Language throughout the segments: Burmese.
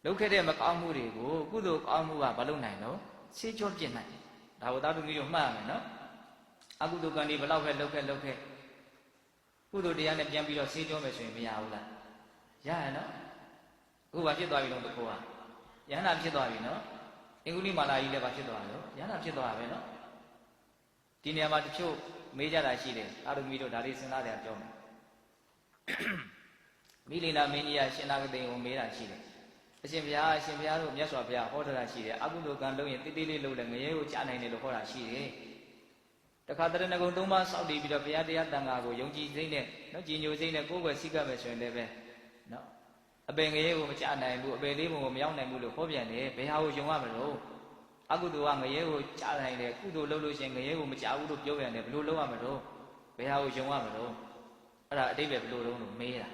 လုပ်ခဲ့တဲ့မကောင်းမှုတွေကိုကုသိုလ်ကောင်းမှုကမလုပ်နိုင်တော့ဆေးကြောပြစ်နိုင်ဒါကိုသားသမီးတို့မှတ်ရမယ်နော်အကုသိုလ်ကံတွေဘလောက်ပဲလုပ်ခဲ့ကုသိုလ်တရားနဲ့ပြန်ပြီးတော့ဆေးကြောမယ်ဆိုရင်မရဘူးလားရရနော်အခုဘာဖြစ်သွားပြီလို့တကောကယန္တာဖြစ်သွားပြီနော်အင်္ဂုလိမာလာကြီးလည်းဘာဖြစ်သွားလို့ယန္တာဖြစ်သွားပဲနော်ဒီနေရာမှာတချို့မေးကြတာရှိတယ်သားသမီးတို့ဒါလေးစဉ်းစားကြပြောမယ်မိလိန်နာမင်းကြီးကရှင်နာဂတိန်ကိုမေးတာရှိတယ်အရှင်ဘုရားတို့မြတ်စွာဘုရားဟောထားတာရှိတယ်အကုသိုလ်ကံလုပ်ရင်တိတိလေးလုပ်တယ်ငရဲကိုကြားနိုင်တယ်လို့ဟောတာရှိတယ်တခါတရဏဂုံ၃ပါးစောင့်တည်ပြီးတော့ဘုရားတရားတန်ခါကိုယုံကြည်စိတ်နဲ့နော်ကြည်ညိုစိတ်နဲ့ကိုယ်ွယ်စိတ်ကပ်မယ်ဆိုရင်လည်းပဲနော်အပင်ငရဲကိုမကြားနိုင်ဘူးအပင်လေးပုံကိုမရောက်နိုင်ဘူးလို့ဟောပြန်တယ်ဘယ်ဟာကိုယုံရမလို့အကုသိုလ်ကငရဲကိုကြားနိုင်တယ်ကုသိုလ်လုပ်လို့ရှိရင်ငရဲကိုမကြားဘူးလို့ပြောပြန်တယ်ဘယ်လိုလုပ်ရမလို့ဘယ်ဟာကိုယုံရမလို့အဲ့ဒါအတိတ်ပဲဘယ်လိုလုပ်လို့မေးတာ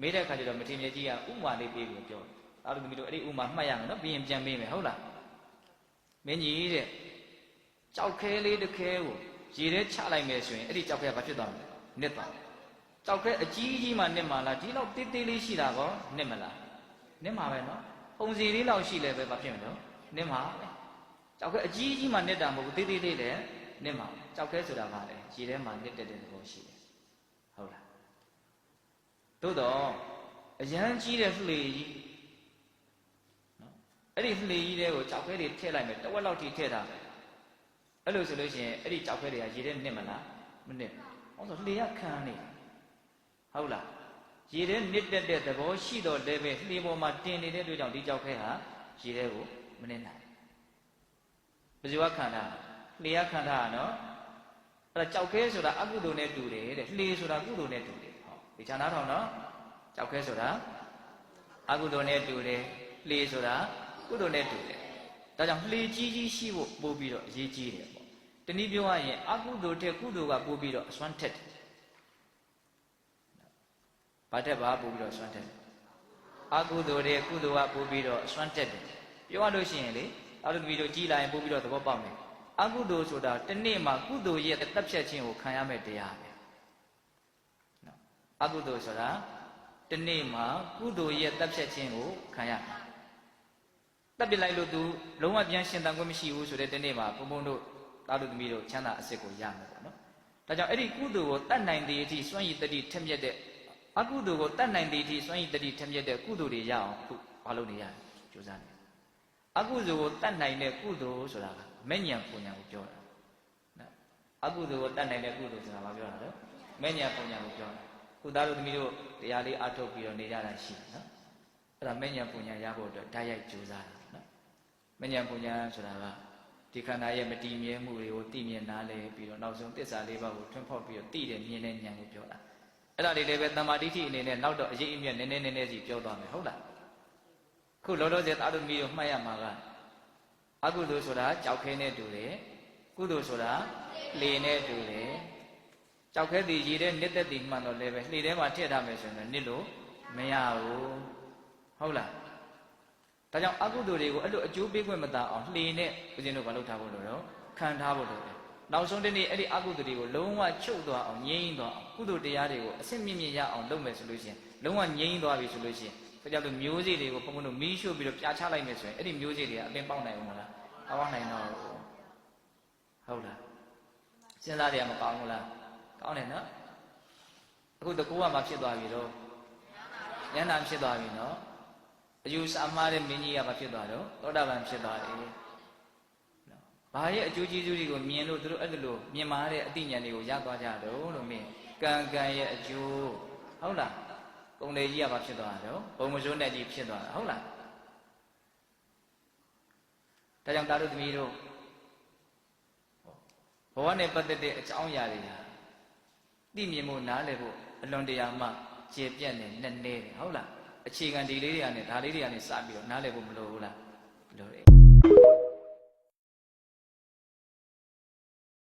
မေးတဲ့အခါကျတော့မထေရကြီးကဥမာလေးပေးပြီးပြောတယ်အားလုံးသမီးတို့အဲ့ဒီဥမာမှတ်ရမယ်နော်ပြီးရင်ပြန်မေးမယ်ဟုတ်လားမင်းကြီးတဲ့ကြောက်ခဲလေးတစ်ခဲကိုရေထဲချလိုက်မယ်ဆိုရင်အဲ့ဒီကြောက်ခဲကဘာဖြစ်သွားမလဲနစ်သွားတယ်ကြောက်ခဲအကြီးကြီးမှနစ်မှာလားဒီလောက်တေးသေးလေးရှိတာကောနစ်မလားနစ်မှာပဲနော်ပုံစီလေးလောက်ရှိလဲပဲဘာဖြစ်မလို့နစ်မှာပဲကြောက်ခဲအကြီးကြီးမှနစ်တာမဟုတ်ဘူးတေးသေးလေးလည်းနစ်မှာကြောက်ခဲဆိုတာကလည်းရေထဲမှာနစ်တဲ့သဘောရှိတယ်ဟုတ်လားသို့တော့အရန်ကြီးတဲ့လှေကြီးနော်အဲ့ဒီလှေကြီးတွေကိုကြောက်ခဲတွေထည့်လိုက်မယ်တဝက်လောက်ထိထည့်ထားမယ်အဲ့လိုဆိုလို့ရှိရင်အဲ့ဒီကြောက်ခဲတွေကရေထဲနစ်မလားမနစ်ဟောဆိုလှေကခံနေဟုတ်လားရေထဲနစ်တက်တဲ့သဘောရှိတော့လည်းပဲလှေပေါ်မှာတင်နေတဲ့အတွက်ကြောင့်ဒီကြောက်ခဲဟာရေထဲကိုမနစ်နိုင်ဘယ်သူကခံတာလှေကခံတာနော်အဲ့ဒါကြောက်ခဲဆိုတာအကုသိုလ်နဲ့တူတယ်တဲ့လှေဆိုတာကုသိုလ်နဲ့တူတယ်ဟောဒီခြားနားထောင်နော်ကြောက်ခဲဆိုတာအကုသိုလ်နဲ့တူတယ်လှေဆိုတာကုသိုလ်နဲ့တူတယ်ဒါကြောင့်လှေကြီးကြီးရှိဖို့ပို့ပြီးတော့အရေးကြီးတယ်ပေါ့တနည်းပြောရရင်အကုသိုလ်တဲ့ကုသိုလ်ကပို့ပြီးတော့အစွမ်းထက်တယ်ဘာထက်ပါပို့ပြီးတော့အစွမ်းထက်တယ်အကုသိုလ်တဲ့ကုသိုလ်ကပို့ပြီးတော့အစွမ်းထက်တယ်ပြောရလို့ရှိရင်လေအဲ့လိုသမီးတို့ကြီးလာရင်ပို့ပြီးတော့သဘောပေါက်မယ်အကုသိုလ်ဆိုတာတနေ့မှာကုသိုလ်ရဲ့တက်ဖြတ်ခြင်းကိုခံရမယ့်တရားပဲနော်အကုသိုလ်ဆိုတာတနေ့မှာကုသိုလ်ရဲ့တက်ဖြတ်ခြင်းကိုခံရတက်ပြလိုက်လို့သူလုံးဝပြန်ရှင်သန်ခွင့်မရှိဘူးဆိုတဲ့တနေ့မှာဘုံဘုံတို့သားတို့သမီးတို့ချမ်းသာအစစ်ကိုရမယ်ပေါ့နော်ဒါကြောင့်အဲ့ဒီကုသိုလ်ကိုတတ်နိုင်တဲ့အထိစွန့်ရည်တတိထက်မြက်တဲ့အကုသိုလ်ကိုတတ်နိုင်တဲ့အထိစွန့်ရည်တတိထက်မြက်တဲ့ကုသိုလ်တွေရအောင်ခုဘာလုပ်နေရလဲကြိုးစားနေအကုသိုလ်ကိုတတ်နိုင်တဲ့ကုသိုလ်ဆိုတာကမဲ့ဉဏ်ပူဉဏ်ကိုပြောတာနော်အကုသိုလ်ကိုတတ်နိုင်တဲ့ကုသိုလ်ဆိုတာဘာပြောတာလဲမဲ့ဉဏ်ပူဉဏ်ကိုပြောတာခုသားတို့သမီးတို့တရားလေးအားထုတ်ပြီးတော့နေကြတာရှိတယ်နော်အဲ့ဒါမဲ့ဉဏ်ပူဉဏ်ရဖို့အတွက်ဓာတ်ရိုက်ကြိုးစားတာနော်မဲ့ဉဏ်ပူဉဏ်ဆိုတာကဒီခန္ဓာရဲ့မတည်မြဲမှုတွေကိုသိမြင်နားလည်ပြီးတော့နောက်ဆုံးသစ္စာလေးပါးကိုထွန်းဖောက်ပြီးတော့သိတယ်မြင်တဲ့ဉာဏ်ကိုပြောတာအဲ့ဒါလေးလည်းပဲတမ္မာဒိဋ္ဌိအနေနဲ့နောက်တော့အရေးအမြတ်နည်းနည်းစီပြောသွားမယ်ဟုတ်လားခုလောလောဆယ်သားတို့မျိုးမှတ်ရမှာကအကုသိုလ်ဆိုတာကြောက်ခဲနဲ့တူတယ်ကုသိုလ်ဆိုတာလေနဲ့တူတယ်ကြောက်ခဲတည်ရည်တဲ့နှစ်သက်တည်မှန်တော့လည်းပဲလှေထဲမှာထည့်ထားမယ်ဆိုရင်နစ်လို့မရဘူးဟုတ်လားဒါကြောင့်အကုသိုလ်တွေကိုအဲ့လိုအကျိုးပေးခွင့်မသာအောင်လှေနဲ့ဦးဇင်းတို့မလုပ်ထားဖို့လို့တော့ခံထားဖို့လို့တယ်နောက်ဆုံးတနေ့အဲ့ဒီအကုသိုလ်တွေကိုလုံးဝချုပ်သွားအောင်ငြိမ်းသွားအောင်ကုသိုလ်တရားတွေကိုအစစ်မြင့်မြင့်ရအောင်လုပ်မယ်ဆိုလို့ရှိရင်လုံးဝငြိမ်းသွားပြီဆိုလို့ရှိရင်ဒါကြောင့်လို့မျိုးစေ့တွေကိုဘုံဘုံတို့မီးရှို့ပြီးတော့ပြာချလိုက်မယ်ဆိုရင်အဲ့ဒီမျိုးစေ့တွေကအပင်ပေါက်နိုင်ဘူးမလားပေါက်နိုင်တော့ဟုတ်လားစဉ်းစားရမကောင်းဘူးလားကောင်းတယ်နော်အခုတကူကမှဖြစ်သွားပြီတော့ဉာဏ်နာဖြစ်သွားပြီနော်အယူဆမှားတဲ့မင်းကြီးကဘာဖြစ်သွားတော့သောတာပန်ဖြစ်သွားတယ်ဘာရဲ့အကျိုးကျေးဇူးတွေကိုမြင်လို့သူတို့အဲ့လိုမြင်မာတဲ့အသိဉာဏ်တွေကိုရသွားကြတော့လို့မင်းကံကံရဲ့အကျိုးဟုတ်လားကုံလေကြီးကဘာဖြစ်သွားတော့ဘုံမစိုးနဲ့ကြီးဖြစ်သွားတာဟုတ်လားဒါကြောင့်သားတို့သမီးတို့ဘဝနဲ့ပတ်သက်တဲ့အကြောင်းအရာတွေဟာသိမြင်ဖို့နားလည်ဖို့အလွန်တရာမှကျေပြတ်နေနဲ့နေတယ်ဟုတ်လားအခြေခံဒီလေးတွေကနေဒါလေးတွေကနေစပြီးတော့နားလည်ဖို့မလိုဘူးလားမလိုတယ်